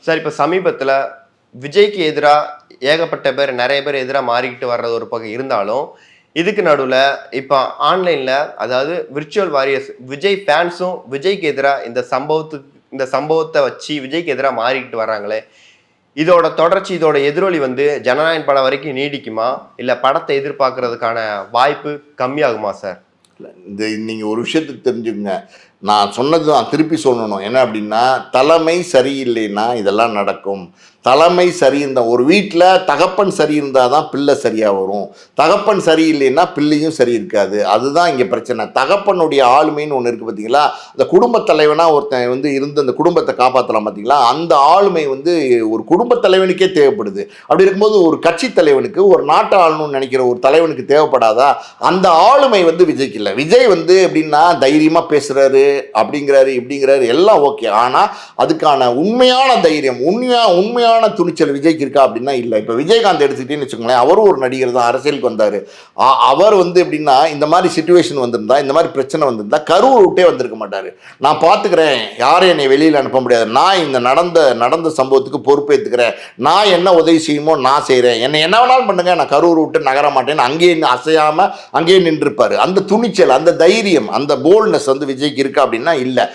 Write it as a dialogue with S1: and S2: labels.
S1: Sir இப்போ சமீபத்தில் விஜய்க்கு எதிராக ஏகப்பட்ட பேர் நிறைய பேர் எதிராக மாறிக்கிட்டு வர்றது ஒரு பக்கம் இருந்தாலும் இதுக்கு நடுவில் இப்போ ஆன்லைனில் அதாவது விர்ச்சுவல் வாரியர்ஸ் விஜய் ஃபேன்ஸும் விஜய்க்கு எதிராக இந்த சம்பவத்தை வச்சு விஜய்க்கு எதிராக மாறிக்கிட்டு வர்றாங்களே, இதோட தொடர்ச்சி இதோட எதிரொலி வந்து ஜனநாயகன் படம் வரைக்கும் நீடிக்குமா இல்லை படத்தை எதிர்பார்க்கறதுக்கான வாய்ப்பு கம்மியாகுமா சார்?
S2: நீங்கள் ஒரு விஷயத்துக்கு தெரிஞ்சுக்கங்க, நான் சொன்னது தான் திருப்பி சொல்லணும். என்ன அப்படின்னா, தலைமை சரியில்லைன்னா இதெல்லாம் நடக்கும். தலைமை சரி இருந்தால், ஒரு வீட்டில் தகப்பன் சரி இருந்தால் தான் பிள்ளை சரியாக வரும். தகப்பன் சரியில்லைன்னா பிள்ளையும் சரி இருக்காது. அதுதான் இங்கே பிரச்சனை. தகப்பனுடைய ஆளுமைன்னு ஒன்று இருக்குது பார்த்தீங்களா, அந்த குடும்பத் தலைவனாக ஒருத்தன் வந்து இருந்து அந்த குடும்பத்தை காப்பாற்றலாம் பார்த்தீங்களா, அந்த ஆளுமை வந்து ஒரு குடும்பத் தலைவனுக்கே தேவைப்படுது. அப்படி இருக்கும்போது ஒரு கட்சி தலைவனுக்கு, ஒரு நாட்டை ஆளணும்னு நினைக்கிற ஒரு தலைவனுக்கு தேவைப்படாதா? அந்த ஆளுமை வந்து விஜய்க்கு இல்லை. விஜய் வந்து எப்படின்னா தைரியமாக பேசுகிறாரு, அப்படிங்கிறாரு இப்படிங்கிறாரு எல்லாம் ஓகே. ஆனால் அதுக்கான உண்மையான தைரியம், உண்மையான துணிச்சல் விஜய்க்கு இருக்கா அப்படின்னா இல்லை. இப்போ விஜயகாந்த் எடுத்துக்கிட்டேன்னு வச்சுக்கோங்களேன், அவரும் ஒரு நடிகர் தான், அரசியலுக்கு வந்தார். அவர் வந்து எப்படின்னா இந்த மாதிரி சிச்சுவேஷன் வந்திருந்தா, இந்த மாதிரி பிரச்சனை வந்திருந்தா கரூர் விட்டே வந்திருக்க மாட்டார். நான் பார்த்துக்கிறேன், யாரும் என்னை வெளியில் அனுப்ப முடியாது, நான் இந்த நடந்த சம்பவத்துக்கு பொறுப்பேற்றுக்கிறேன், நான் என்ன உதவி செய்யுமோ நான் செய்கிறேன், என்னை என்ன வேணாலும் பண்ணுங்க, நான் கரூர் விட்டு நகர மாட்டேன்னு அங்கேயே அசையாமல் அங்கேயே நின்றுப்பார். அந்த துணிச்சல், அந்த தைரியம், அந்த போல்ட்னஸ் வந்து விஜய்க்கு இருக்கா அப்படின்னா இல்லை.